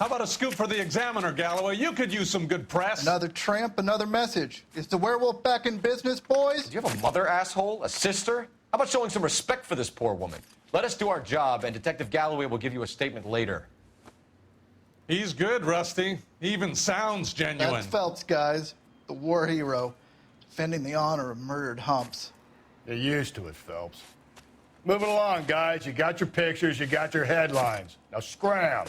How about a scoop for the Examiner, Galloway? You could use some good press. Another tramp, another message. Is the werewolf back in business, boys? Do you have a mother, asshole? A sister? How about showing some respect for this poor woman? Let us do our job, and Detective Galloway will give you a statement later. He's good, Rusty. He even sounds genuine. That's Phelps, guys. The war hero. Defending the honor of murdered humps. You're used to it, Phelps. Moving along, guys. You got your pictures, you got your headlines. Now scram.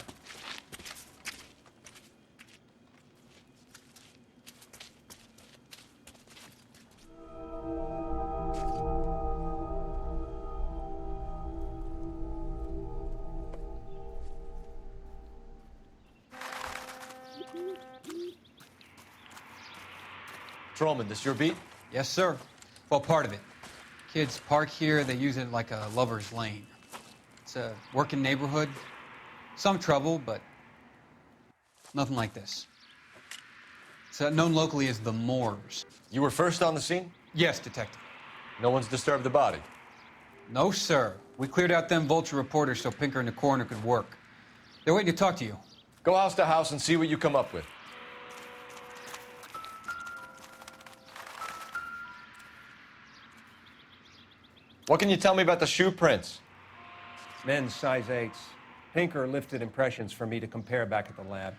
Trollman, this your beat? Yes, sir. Well, part of it. Kids park here, they use it like a lover's lane. It's a working neighborhood. Some trouble, but nothing like this. It's known locally as the Moors. You were first on the scene? Yes, detective. No one's disturbed the body? No, sir. We cleared out them vulture reporters so Pinker and the coroner could work. They're waiting to talk to you. Go house to house and see what you come up with. What can you tell me about the shoe prints? Men's size 8s. Pinker lifted impressions for me to compare back at the lab.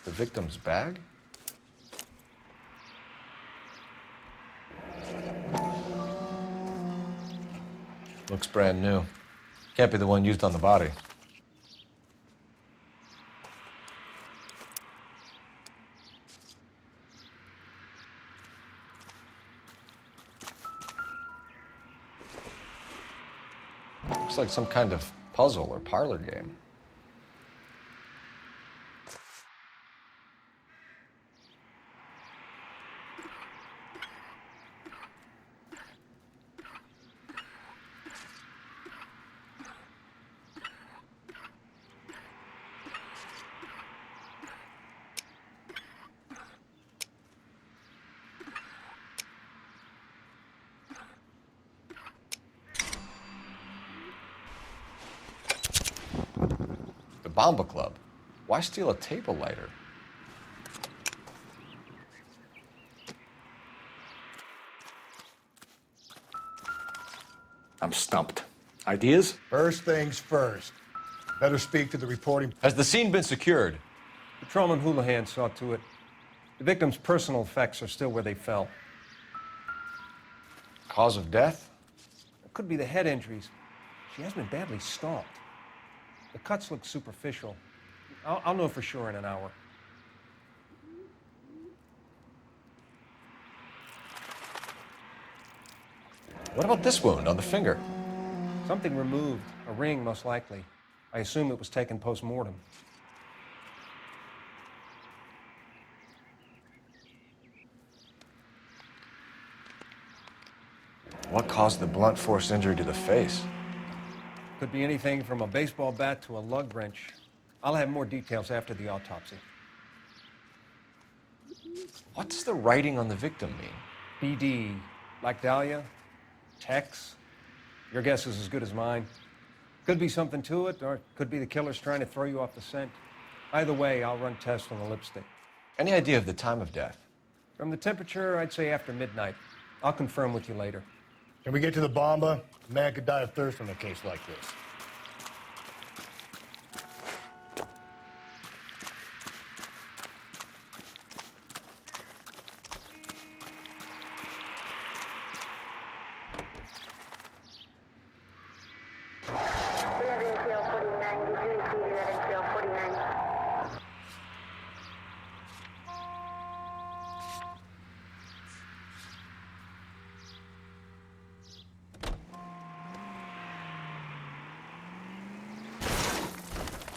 The victim's bag? Looks brand new. Can't be the one used on the body. Looks like some kind of puzzle or parlor game. Bomba Club. Why steal a table lighter? I'm stumped. Ideas? First things first. Better speak to the reporting. Has the scene been secured? Patrolman Houlihan saw to it. The victim's personal effects are still where they fell. Cause of death? It could be the head injuries. She has been badly stalked. The cuts look superficial. I'll know for sure in an hour. What about this wound on the finger? Something removed. A ring, most likely. I assume it was taken post-mortem. What caused the blunt force injury to the face? Could be anything from a baseball bat to a lug wrench. I'll have more details after the autopsy. What does the writing on the victim mean? BD. Like Dahlia? Tex? Your guess is as good as mine. Could be something to it, or it could be the killer's trying to throw you off the scent. Either way, I'll run tests on the lipstick. Any idea of the time of death? From the temperature, I'd say after midnight. I'll confirm with you later. Can we get to the bomba? A man could die of thirst in a case like this.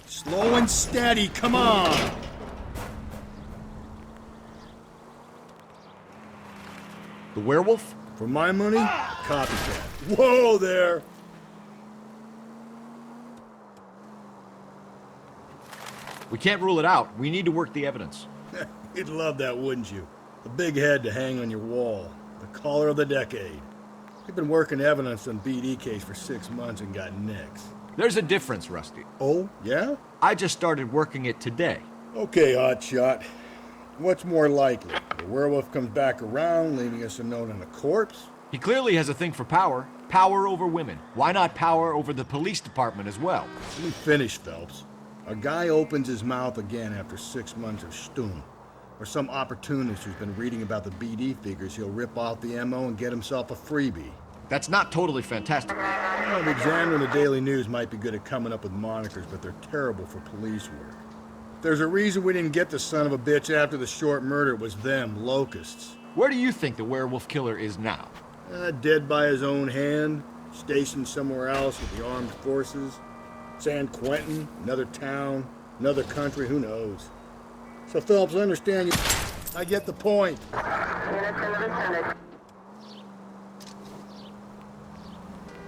Slow and steady, come on! The werewolf? For my money, copycat. Whoa there! We can't rule it out. We need to work the evidence. You'd love that, wouldn't you? The big head to hang on your wall. The caller of the decade. We've been working evidence on BD case for 6 months and got nicks. There's a difference, Rusty. Oh, yeah? I just started working it today. Okay, hotshot. What's more likely? The werewolf comes back around, leaving us a note on a corpse? He clearly has a thing for power. Power over women. Why not power over the police department as well? Let me finish, Phelps. A guy opens his mouth again after 6 months of stewing. Or some opportunist who's been reading about the BD figures he'll rip off the MO and get himself a freebie. That's not totally fantastic. Well, the Examiner and the Daily News might be good at coming up with monikers, but they're terrible for police work. There's a reason we didn't get the son of a bitch after the short murder. It was them, locusts. Where do you think the werewolf killer is now? Dead by his own hand, stationed somewhere else with the armed forces. San Quentin, another town, another country, who knows? So, Phelps, I understand you. I get the point.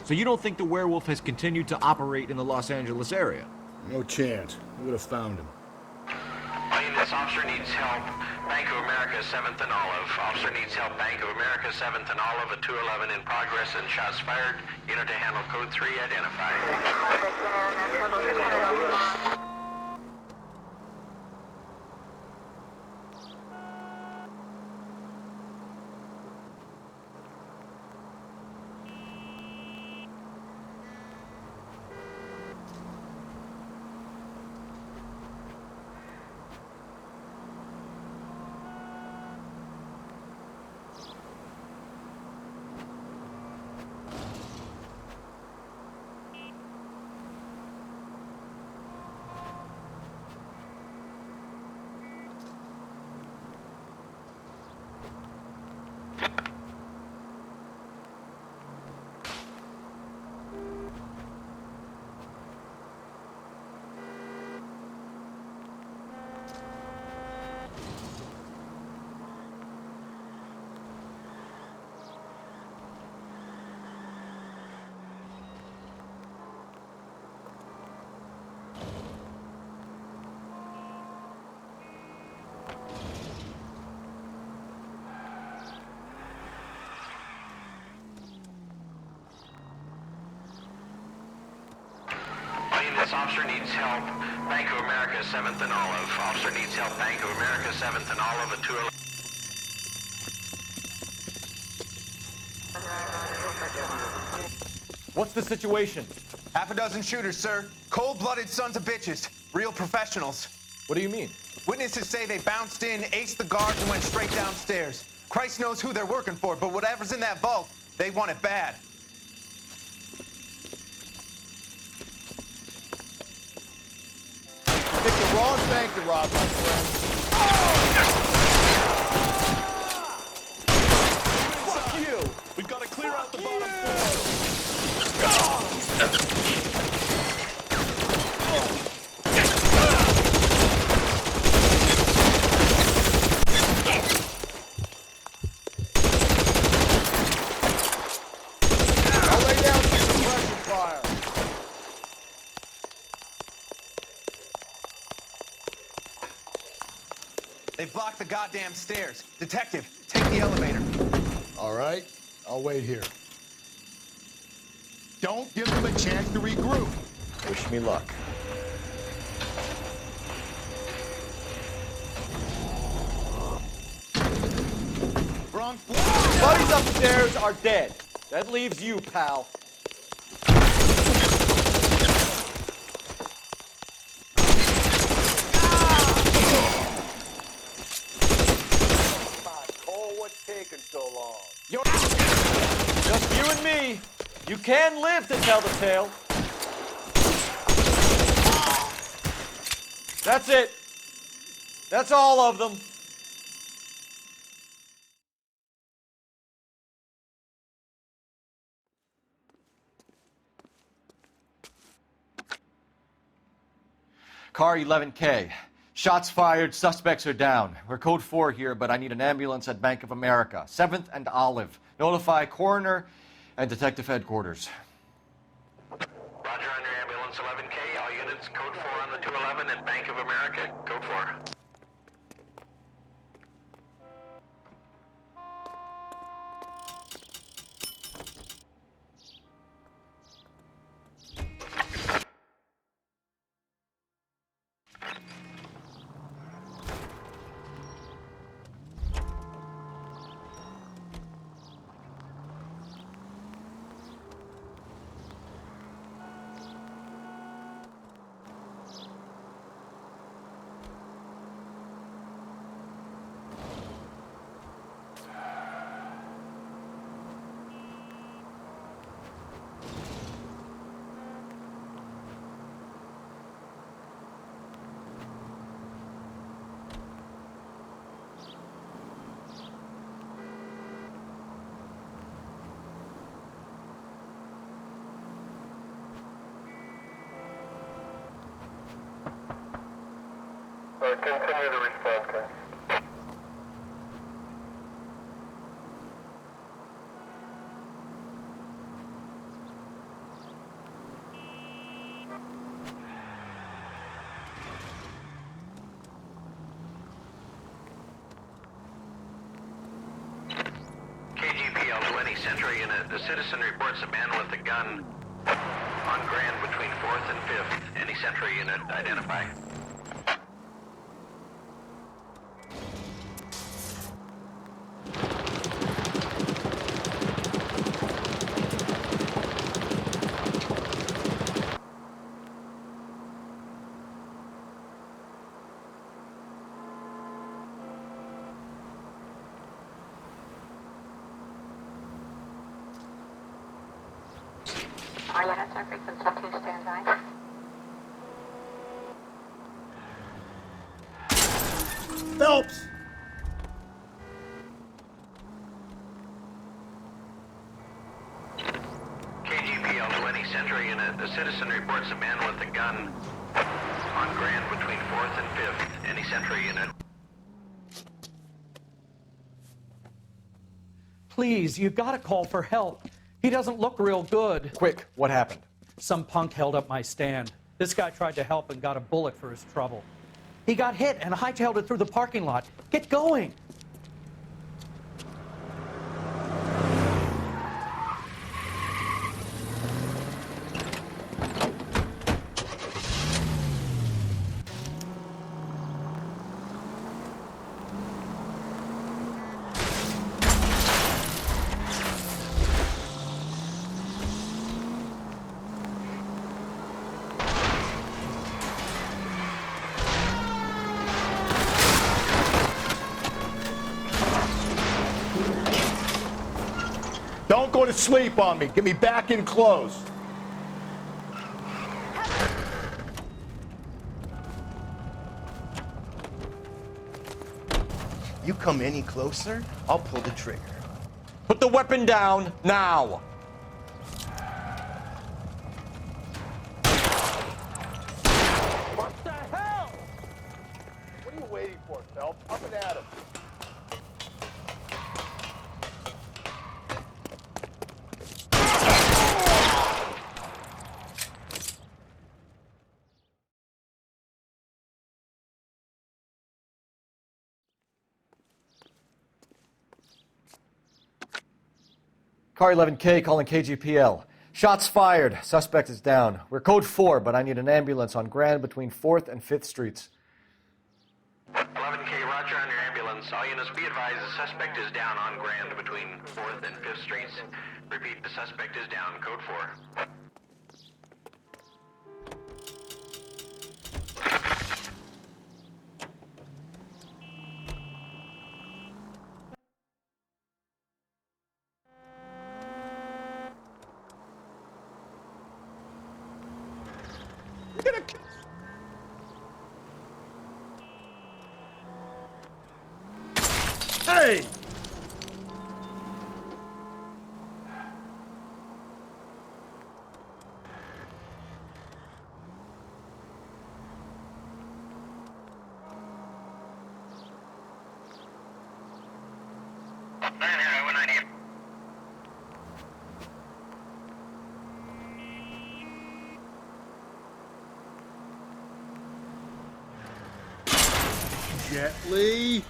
So you don't think the werewolf has continued to operate in the Los Angeles area? No chance. We would have found him. This officer needs help. Bank of America, 7th and Olive. Officer needs help. Bank of America, 7th and Olive. A 211 in progress and shots fired. Unit to handle code 3 identified. This officer needs help. Bank of America, 7th and Olive. Officer needs help. Bank of America, 7th and Olive. A 211. What's the situation? Half a dozen shooters, sir. Cold-blooded sons of bitches. Real professionals. What do you mean? Witnesses say they bounced in, aced the guards, and went straight downstairs. Christ knows who they're working for, but whatever's in that vault, they want it bad. Pick the wrong bank to rob, my friend. Fuck you! We've got to clear out the bottom floor. I'll lay down some suppression fire. They've blocked the goddamn stairs. Detective, take the elevator. All right, I'll wait here. Don't give them a chance to regroup. Wish me luck. Wrong floor. Buddies upstairs are dead. That leaves you, pal. Cole, what's taking so long? Just you and me. You can live to tell the tale. That's it. That's all of them. Car 11K. Shots fired, suspects are down. We're code 4 here, but I need an ambulance at Bank of America. 7th and Olive. Notify coroner and detective headquarters. Roger on your ambulance, 11K. All units, code 4 on the 211 at Bank of America, code 4. Continue to respond, Ken. KGPL 20 Central Unit. The citizen reports a man with a gun on Grand between 4th and 5th. Any Central Unit, identify. Frequency 2, stand by. Phelps! KGPL 20 Central Unit. The citizen reports a man with a gun on Grand between 4th and 5th. Any Central Unit. Please, you gotta call for help. He doesn't look real good. Quick, what happened? Some punk held up my stand. This guy tried to help and got a bullet for his trouble. He got hit and hightailed it through the parking lot. Get going! Don't go to sleep on me. Get me back in close. You come any closer, I'll pull the trigger. Put the weapon down now. What the hell? What are you waiting for, Phelps? Up and at him. Car 11K calling KGPL. Shots fired. Suspect is down. We're code 4, but I need an ambulance on Grand between 4th and 5th Streets. 11K, roger on your ambulance. All units be advised the suspect is down on Grand between 4th and 5th Streets. Repeat, the suspect is down. Code 4. Hey! Gently.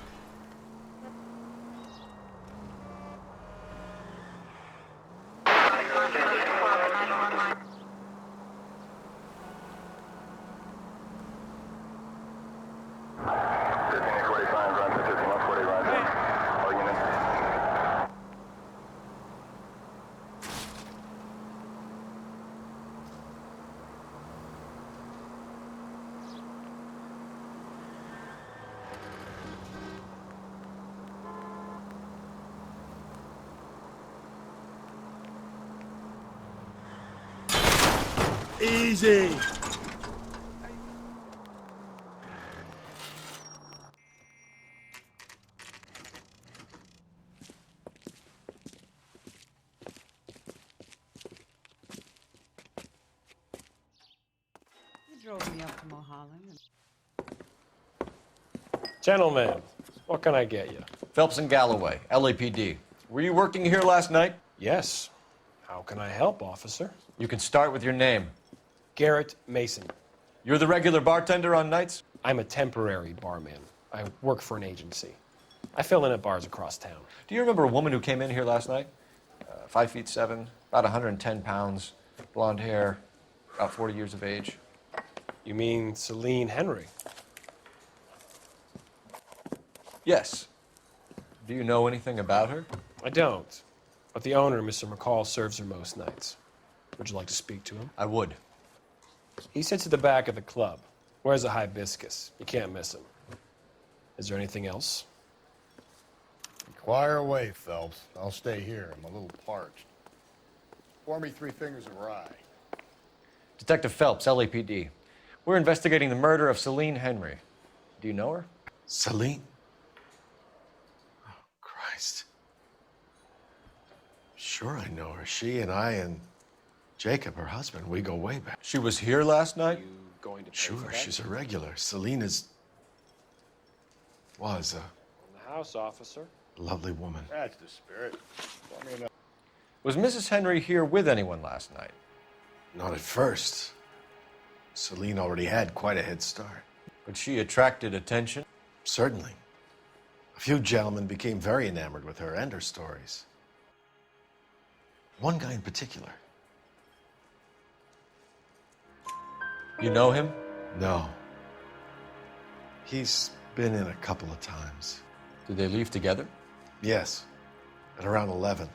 Easy. You drove me up to Mulholland. Gentlemen, what can I get you? Phelps and Galloway, LAPD. Were you working here last night? Yes. How can I help, officer? You can start with your name. Garrett Mason. You're the regular bartender on nights? I'm a temporary barman. I work for an agency. I fill in at bars across town. Do you remember a woman who came in here last night? 5'7", about 110 pounds, blonde hair, about 40 years of age. You mean Celine Henry? Yes. Do you know anything about her? I don't. But the owner, Mr. McCall, serves her most nights. Would you like to speak to him? I would. He sits at the back of the club. Wears a hibiscus. You can't miss him. Is there anything else? Inquire away, Phelps. I'll stay here. I'm a little parched. Pour me 3 fingers of rye. Detective Phelps, LAPD. We're investigating the murder of Celine Henry. Do you know her? Celine? Oh, Christ. Sure I know her. She and I and Jacob, her husband, we go way back. She was here last night? You going to pay for Sure, that? she's a regular. Celine was In the house, officer. a lovely woman. That's the spirit. Pour me another. Was Mrs. Henry here with anyone last night? Not at first. Celine already had quite a head start. But she attracted attention? Certainly. A few gentlemen became very enamored with her and her stories. One guy in particular. You know him? No. He's been in a couple of times. Did they leave together? Yes, at around 11.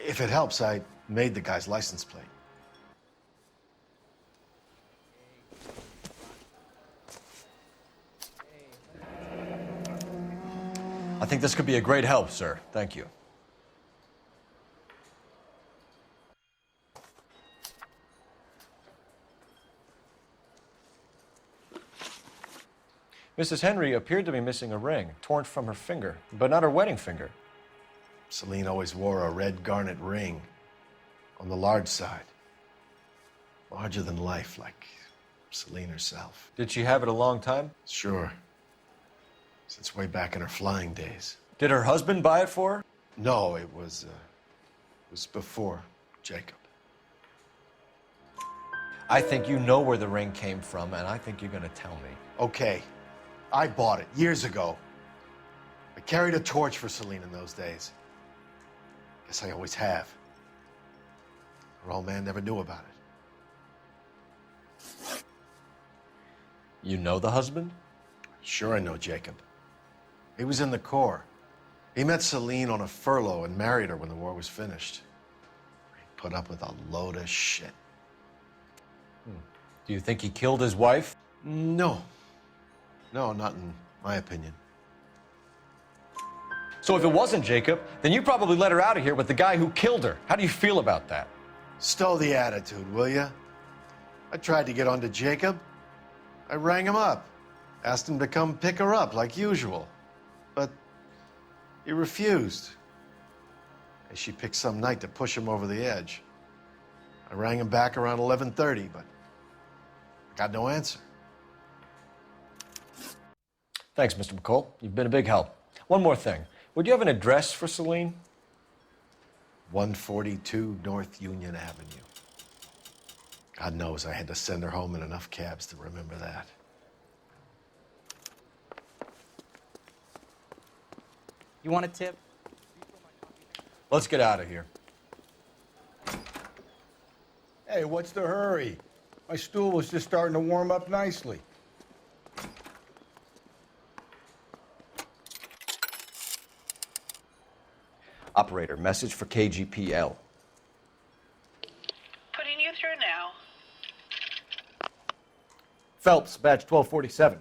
If it helps, I made the guy's license plate. I think this could be a great help, sir. Thank you. Mrs. Henry appeared to be missing a ring, torn from her finger, but not her wedding finger. Celine always wore a red garnet ring on the large side. Larger than life, like Celine herself. Did she have it a long time? Sure. Since way back in her flying days. Did her husband buy it for her? No, it was before Jacob. I think you know where the ring came from, and I think you're going to tell me. Okay, I bought it years ago. I carried a torch for Celine in those days. Guess I always have. Her old man never knew about it. You know the husband? Sure I know Jacob. He was in the Corps. He met Celine on a furlough and married her when the war was finished. He put up with a load of shit. Do you think he killed his wife? No. No, not in my opinion. So if it wasn't Jacob, then you probably let her out of here with the guy who killed her. How do you feel about that? Stow the attitude, will ya? I tried to get onto Jacob. I rang him up. Asked him to come pick her up like usual. But he refused. And she picked some night to push him over the edge. I rang him back around 11:30, but I got no answer. Thanks, Mr. McCall. You've been a big help. One more thing. Would you have an address for Celine? 142 North Union Avenue. God knows I had to send her home in enough cabs to remember that. You want a tip? Let's get out of here. Hey, what's the hurry? My stool was just starting to warm up nicely. Operator, message for KGPL. Putting you through now. Phelps, badge 1247.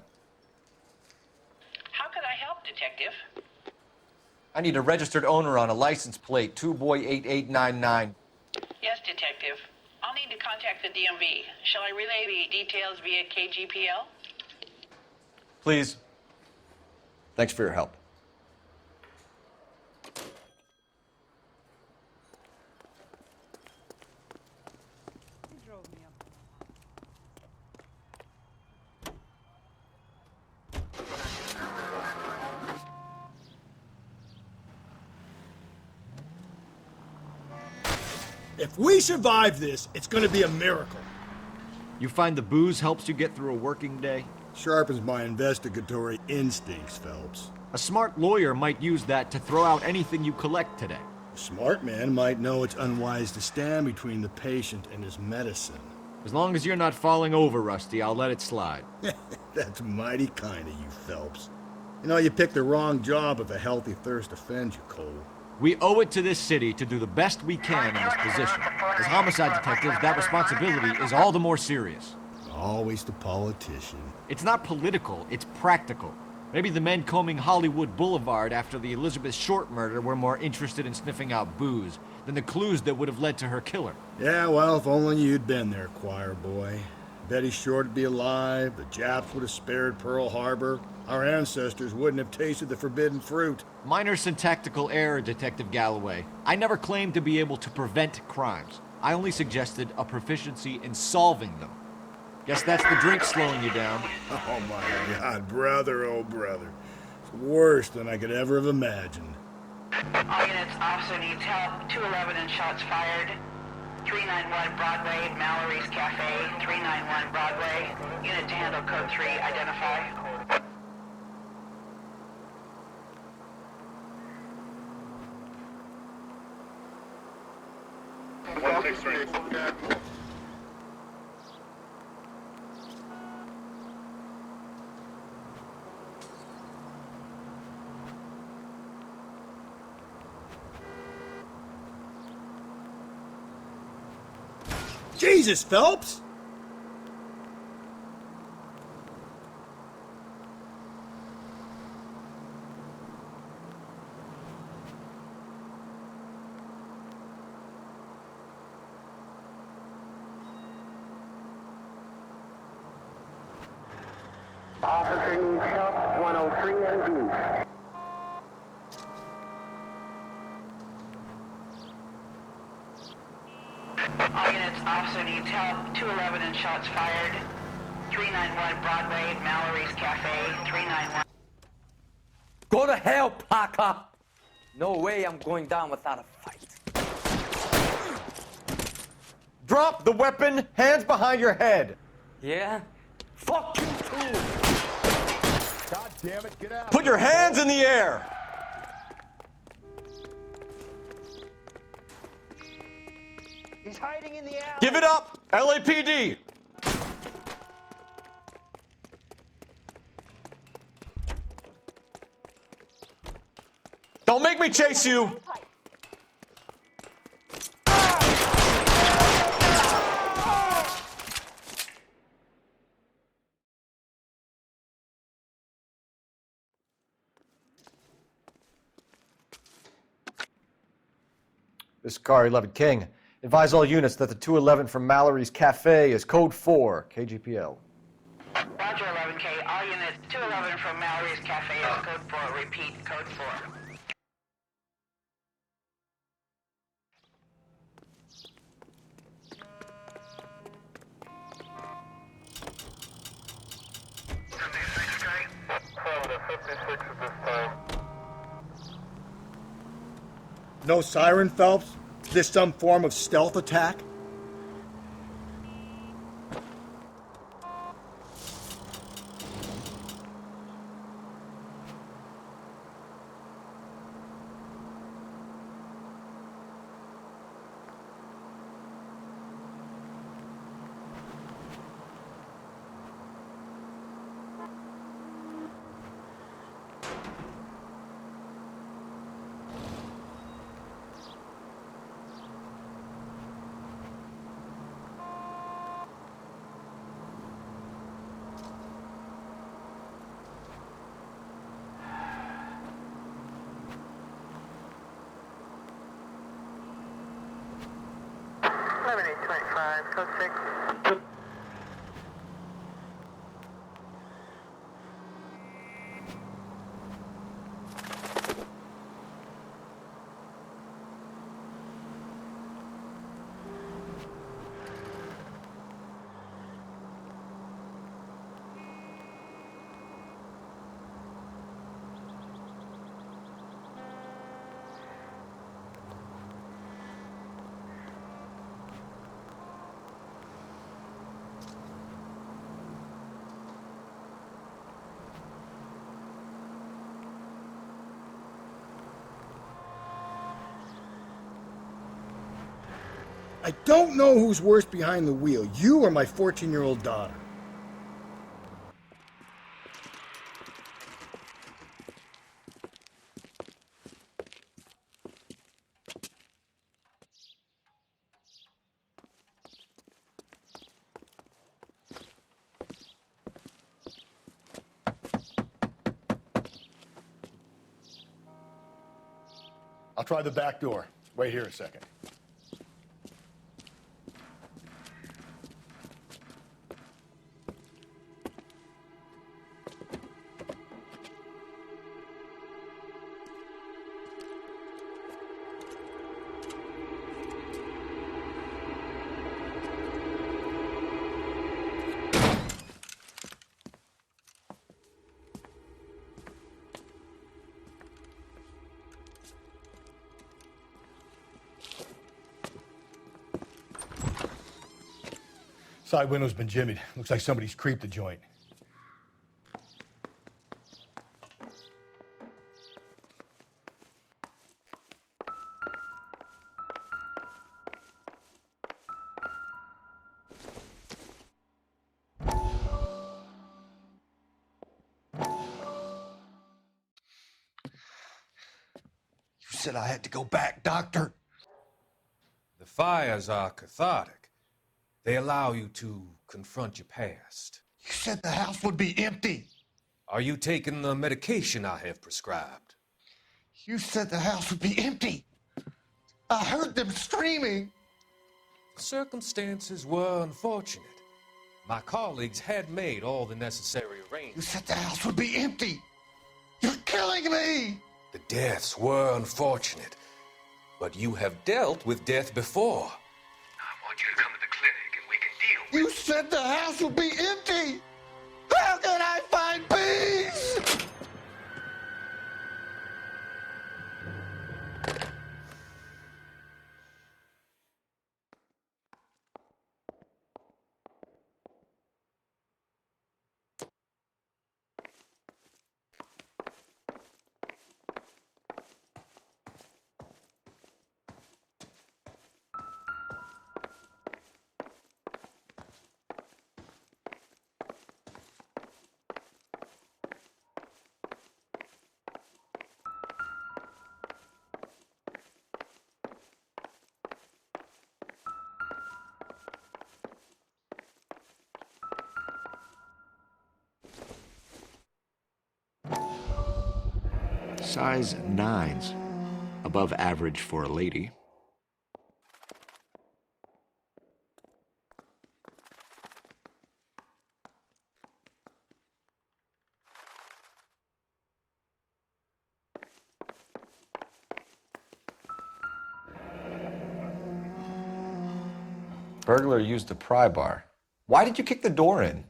How could I help, Detective? I need a registered owner on a license plate, 2boy8899. Yes, Detective. I'll need to contact the DMV. Shall I relay the details via KGPL? Please. Thanks for your help. If we survive this, it's gonna be a miracle. You find the booze helps you get through a working day? Sharpens my investigatory instincts, Phelps. A smart lawyer might use that to throw out anything you collect today. A smart man might know it's unwise to stand between the patient and his medicine. As long as you're not falling over, Rusty, I'll let it slide. That's mighty kind of you, Phelps. You know, you picked the wrong job if a healthy thirst offends you, Cole. We owe it to this city to do the best we can in this position. As homicide detectives, that responsibility is all the more serious. Always the politician. It's not political, it's practical. Maybe the men combing Hollywood Boulevard after the Elizabeth Short murder were more interested in sniffing out booze than the clues that would have led to her killer. Yeah, well, if only you'd been there, choir boy. Betty Short would be alive, the Japs would have spared Pearl Harbor, our ancestors wouldn't have tasted the forbidden fruit. Minor syntactical error, Detective Galloway. I never claimed to be able to prevent crimes. I only suggested a proficiency in solving them. Guess that's the drink slowing you down. Oh my God, brother, oh brother. It's worse than I could ever have imagined. All units, officer needs help. 211 and shots fired. 391 Broadway, Mallory's Cafe. 391 Broadway. Unit to handle code 3, identify. Jesus, Phelps! Officer needs help, 103 and B. All units, officer needs help. 211 and shots fired. 391 Broadway, Mallory's Cafe. 391. Go to hell, Parker! No way I'm going down without a fight. Drop the weapon, hands behind your head. Yeah? Fuck you too! God damn it, get out. Put your hands in the air. He's hiding in the alley. Give it up, LAPD. Don't make me chase you. This is Car 11 King. Advise all units that the 211 from Mallory's Cafe is code 4, KGPL. Roger, 11K. All units, 211 from Mallory's Cafe is code 4. Repeat, code 4. No siren, Phelps? Is this some form of stealth attack? Code 6. I don't know who's worse behind the wheel, you or my 14-year-old daughter. I'll try the back door. Wait here a second. Side window's been jimmied. Looks like somebody's creeped the joint. You said I had to go back, Doctor. The fires are cathartic. They allow you to confront your past. You said the house would be empty. Are you taking the medication I have prescribed? You said the house would be empty. I heard them screaming. Circumstances were unfortunate. My colleagues had made all the necessary You arrangements. said the house would be empty. You're killing me. The deaths were unfortunate, but you have dealt with death before. I want you to come to the clinic and we can deal with You said the house would be empty. How can I find peace? Size 9s. Above average for a lady. Burglar used the pry bar. Why did you kick the door in?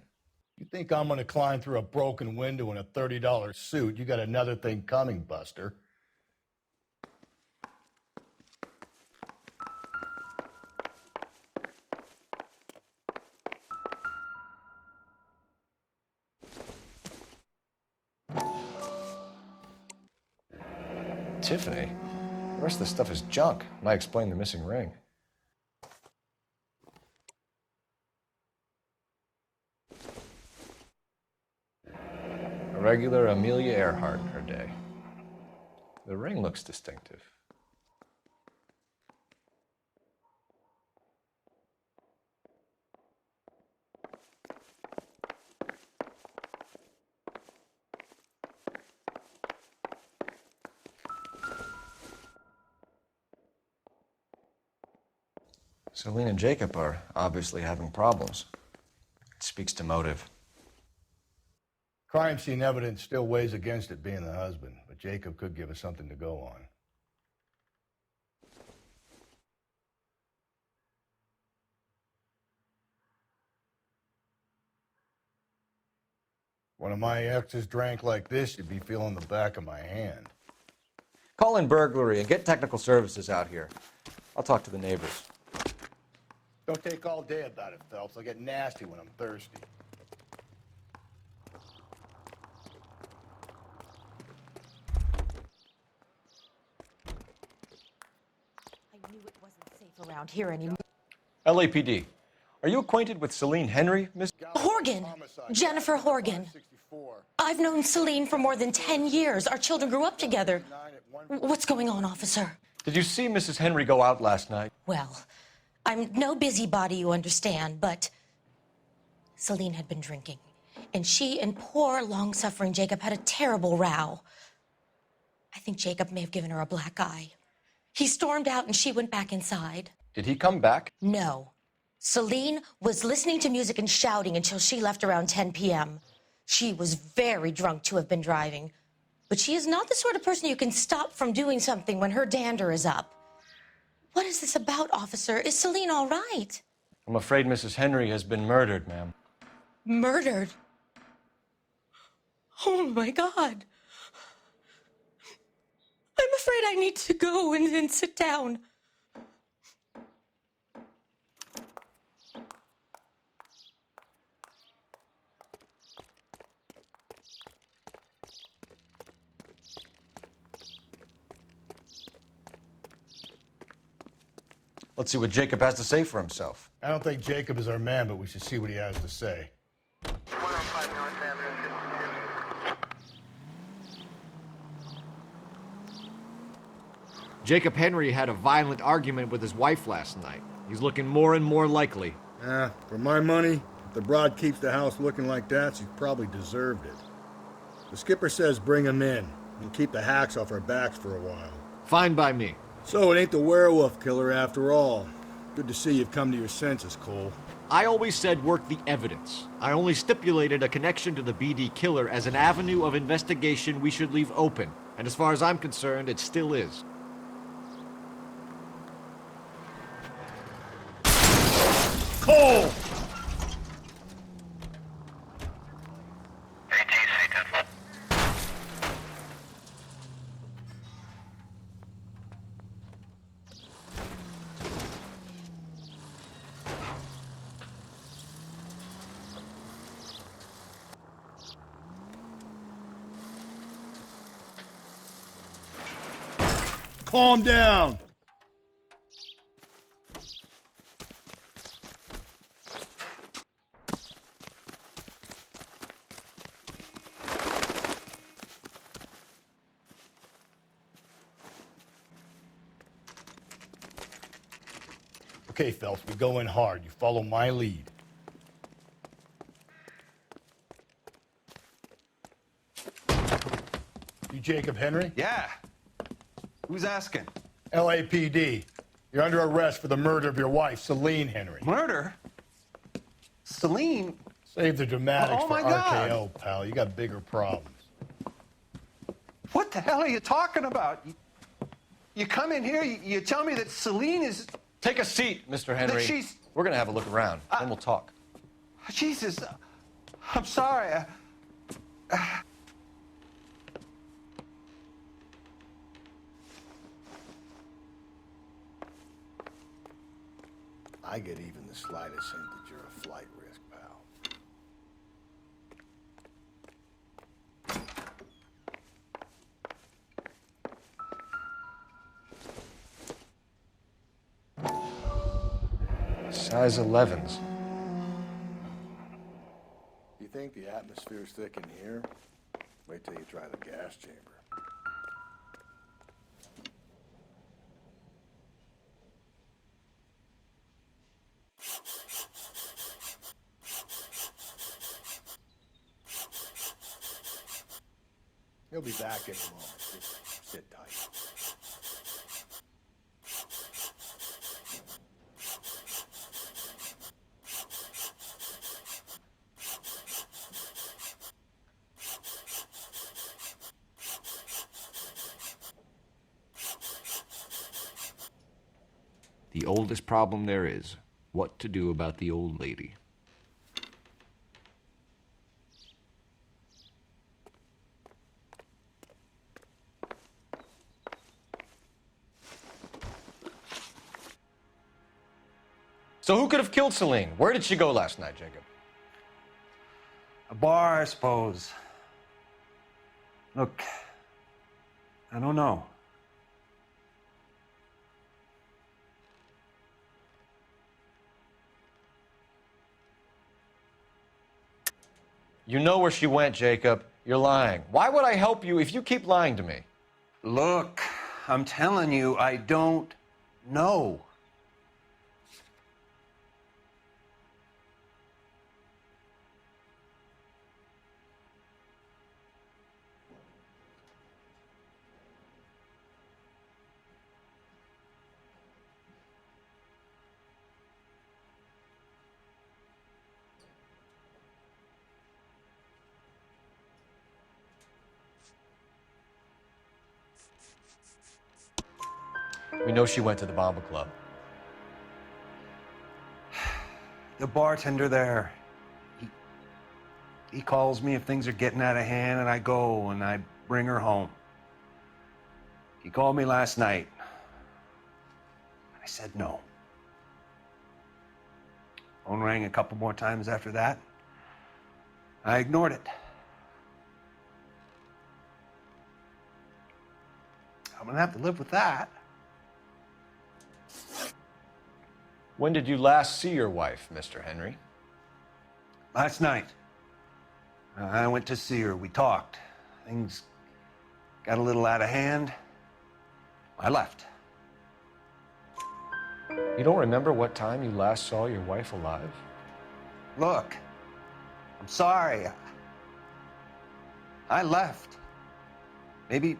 You think I'm gonna climb through a broken window in a $30 suit? You got another thing coming, Buster. Tiffany? The rest of the stuff is junk. Might explain the missing ring. A regular Amelia Earhart in her day. The ring looks distinctive. Celine and Jacob are obviously having problems. It speaks to motive. Crime scene evidence still weighs against it being the husband, but Jacob could give us something to go on. One of my exes drank like this, you'd be feeling the back of my hand. Call in burglary and get technical services out here. I'll talk to the neighbors. Don't take all day about it, Phelps. I'll get nasty when I'm thirsty. I knew it wasn't safe around here anymore. LAPD. Are you acquainted with Celine Henry, Miss? Horgan. Jennifer Horgan. I've known Celine for more than 10 years. Our children grew up together. What's going on, officer? Did you see Mrs. Henry go out last night? Well, I'm no busybody, you understand, but Celine had been drinking, and she and poor, long-suffering Jacob had a terrible row. I think Jacob may have given her a black eye. He stormed out, and she went back inside. Did he come back? No. Celine was listening to music and shouting until she left around 10 p.m. She was very drunk to have been driving, but she is not the sort of person you can stop from doing something when her dander is up. What is this about, officer? Is Celine all right? I'm afraid Mrs. Henry has been murdered, ma'am. Murdered? Oh, my God. I'm afraid I need to go and sit down. Let's see what Jacob has to say for himself. I don't think Jacob is our man, but we should see what he has to say. Jacob Henry had a violent argument with his wife last night. He's looking more and more likely. For my money, if the broad keeps the house looking like that, she's probably deserved it. The skipper says bring him in and keep the hacks off our backs for a while. Fine by me. So it ain't the werewolf killer after all. Good to see you've come to your senses, Cole. I always said work the evidence. I only stipulated a connection to the BD killer as an avenue of investigation we should leave open. And as far as I'm concerned, it still is. Cole! Calm down. Okay, Phelps, we go in hard. You follow my lead. You Jacob Henry? Yeah. Who's asking? LAPD. You're under arrest for the murder of your wife, Celine Henry. Murder? Celine? Save the dramatics Oh, for my God. RKO, pal. You got bigger problems. What the hell are you talking about? You come in here, you tell me that Celine is... Take a seat, Mr. Henry. That she's... We're gonna have a look around, then we'll talk. Jesus, I'm sorry. I get even the slightest hint that you're a flight risk, pal. Size 11s. You think the atmosphere's thick in here? Wait till you try the gas chamber. He'll be back in a moment. Just sit tight. The oldest problem there is, what to do about the old lady. So who could have killed Celine? Where did she go last night, Jacob? A bar, I suppose. Look, I don't know. You know where she went, Jacob. You're lying. Why would I help you if you keep lying to me? Look, I'm telling you, I don't know. We know she went to the Bomba Club. The bartender there, he calls me if things are getting out of hand, and I go and I bring her home. He called me last night. I said no. Phone rang a couple more times after that. I ignored it. I'm gonna have to live with that. When did you last see your wife, Mr. Henry? Last night. I went to see her. We talked. Things got a little out of hand. I left. You don't remember what time you last saw your wife alive? Look, I'm sorry. I left. Maybe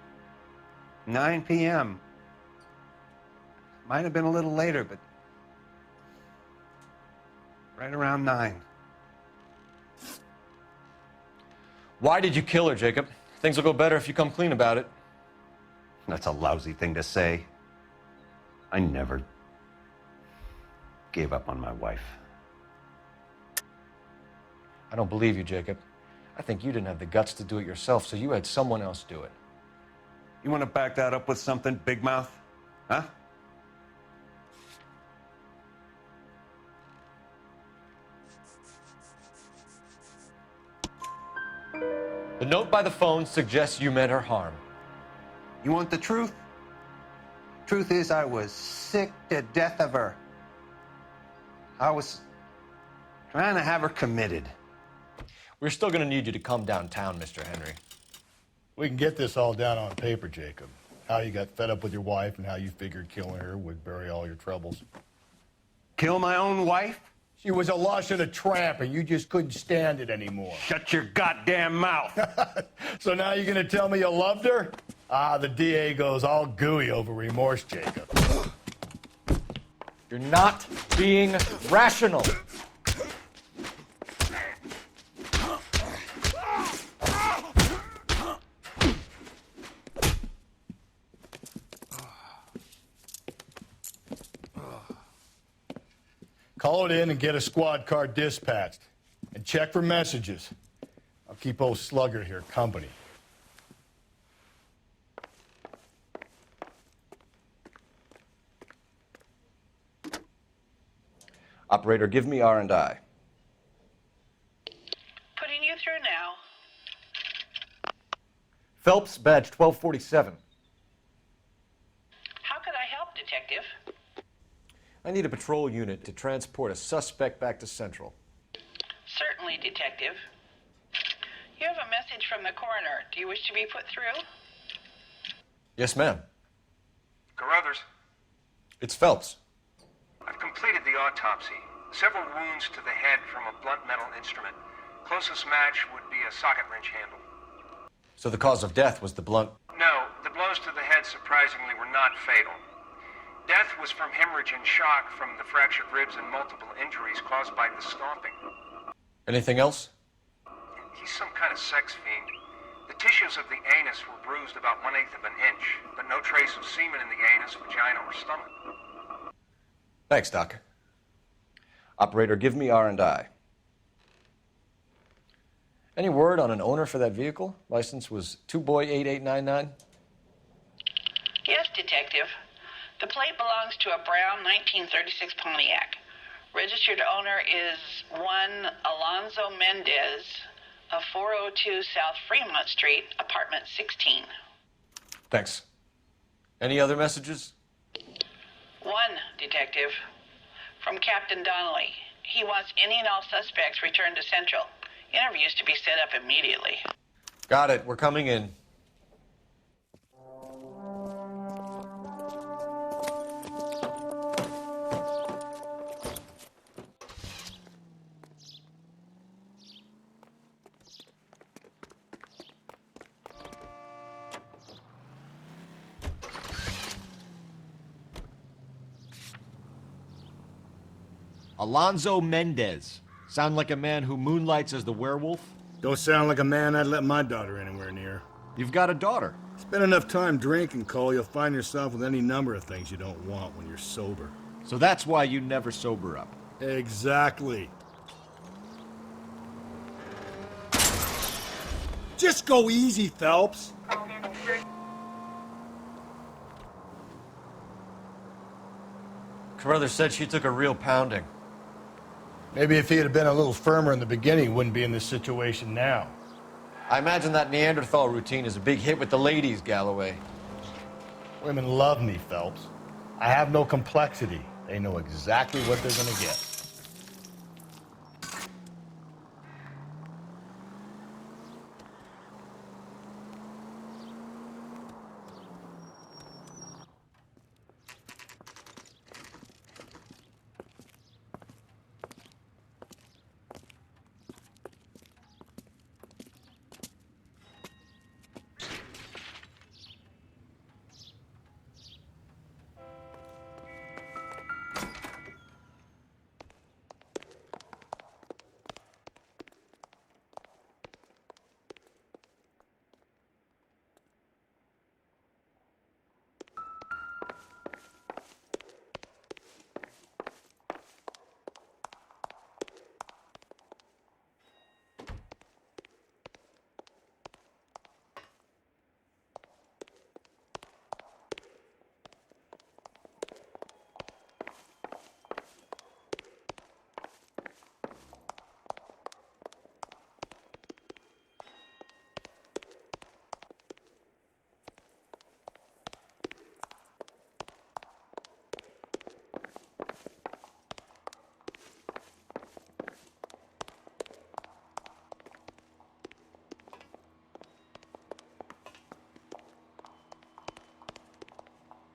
9 p.m. Might have been a little later, but right around 9. Why did you kill her, Jacob? Things will go better if you come clean about it. That's a lousy thing to say. I never gave up on my wife. I don't believe you, Jacob. I think you didn't have the guts to do it yourself, so you had someone else do it. You want to back that up with something, Big Mouth? Huh? The note by the phone suggests you meant her harm. You want the truth? Truth is, I was sick to death of her. I was trying to have her committed. We're still going to need you to come downtown, Mr. Henry. We can get this all down on paper, Jacob. How you got fed up with your wife and how you figured killing her would bury all your troubles. Kill my own wife? She was a lush and a tramp, and you just couldn't stand it anymore. Shut your goddamn mouth. So now you're gonna tell me you loved her? Ah, the DA goes all gooey over remorse, Jacob. You're not being rational. Call it in and get a squad car dispatched. And check for messages. I'll keep old Slugger here company. Operator, give me R&I. Putting you through now. Phelps, badge 1247. How could I help, Detective? I need a patrol unit to transport a suspect back to Central. Certainly, Detective. You have a message from the coroner. Do you wish to be put through? Yes, ma'am. Carruthers, It's Phelps. I've completed the autopsy. Several wounds to the head from a blunt metal instrument. Closest match would be a socket wrench handle. So the cause of death was the blunt... No, the blows to the head surprisingly were not fatal. Death was from hemorrhage and shock from the fractured ribs and multiple injuries caused by the stomping. Anything else? He's some kind of sex fiend. The tissues of the anus were bruised about 1/8 of an inch, but no trace of semen in the anus, vagina, or stomach. Thanks, Doc. Operator, give me R&I. Any word on an owner for that vehicle? License was 2boy8899. Yes, Detective. The plate belongs to a brown 1936 Pontiac. Registered owner is one Alonzo Mendez of 402 South Fremont Street, apartment 16. Thanks. Any other messages? One, Detective. From Captain Donnelly. He wants any and all suspects returned to Central. Interviews to be set up immediately. Got it. We're coming in. Alonzo Mendez. Sound like a man who moonlights as the werewolf? Don't sound like a man I'd let my daughter anywhere near. You've got a daughter. Spend enough time drinking, Cole, you'll find yourself with any number of things you don't want when you're sober. So that's why you never sober up. Exactly. Just go easy, Phelps. Carruthers said she took a real pounding. Maybe if he had been a little firmer in the beginning, he wouldn't be in this situation now. I imagine that Neanderthal routine is a big hit with the ladies, Galloway. Women love me, Phelps. I have no complexity. They know exactly what they're gonna get.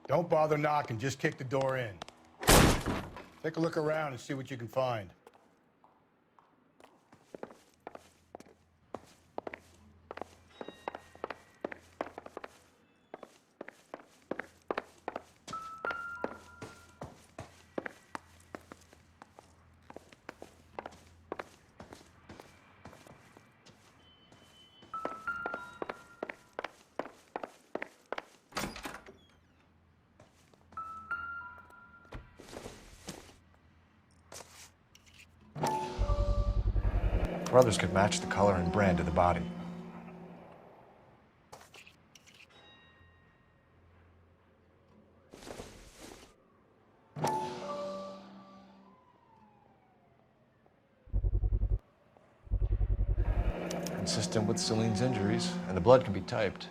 Don't bother knocking, just kick the door in. Take a look around and see what you can find. Brothers could match the color and brand of the body. Consistent with Celine's injuries, and the blood can be typed.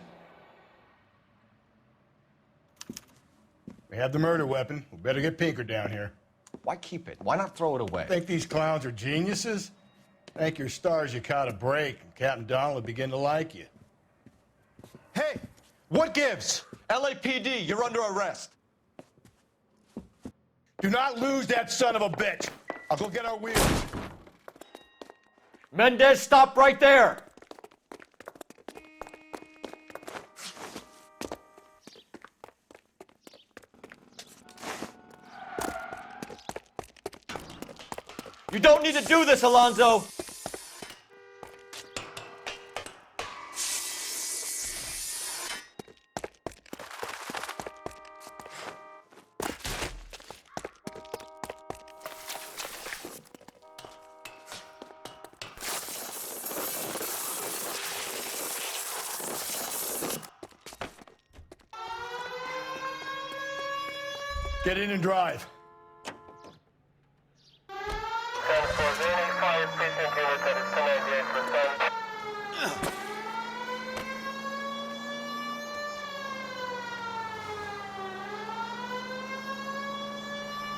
We have the murder weapon. We better get Pinker down here. Why keep it? Why not throw it away? Think these clowns are geniuses? Thank your stars you caught a break, and Captain Donald will begin to like you. Hey, what gives? LAPD, you're under arrest. Do not lose that son of a bitch. I'll go get our wheels. Mendez, stop right there! You don't need to do this, Alonzo! Get in and drive.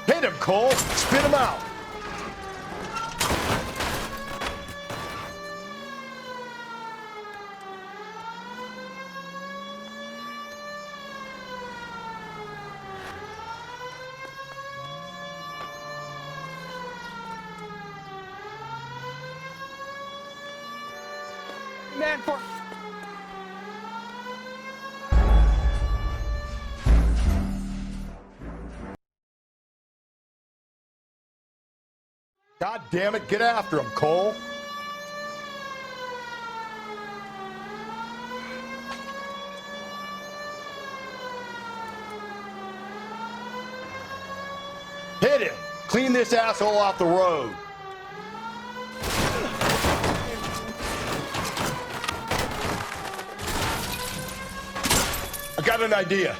Hit him, Cole. Spit him out. man for... God damn it, get after him, Cole. Hit him! Clean this asshole off the road. I got an idea.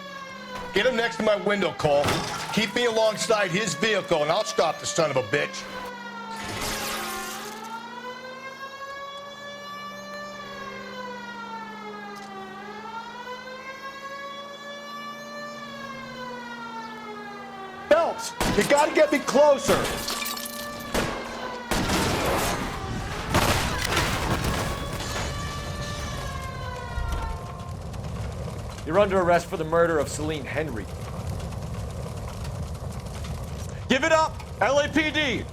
Get him next to my window, Cole. Keep me alongside his vehicle and I'll stop the son of a bitch. Phelps, you gotta get me closer. You're under arrest for the murder of Celine Henry. Give it up, LAPD!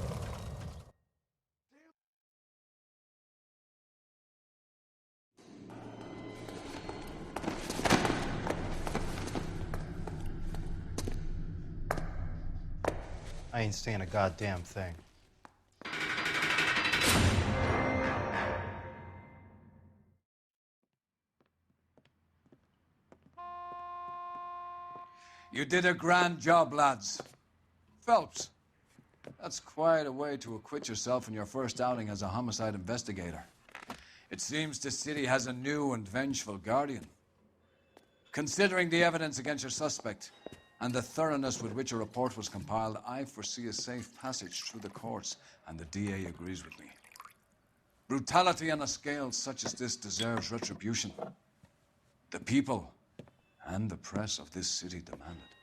I ain't saying a goddamn thing. You did a grand job, lads. Phelps, that's quite a way to acquit yourself in your first outing as a homicide investigator. It seems the city has a new and vengeful guardian. Considering the evidence against your suspect and the thoroughness with which a report was compiled, I foresee a safe passage through the courts, and the DA agrees with me. Brutality on a scale such as this deserves retribution. The people and the press of this city demand it.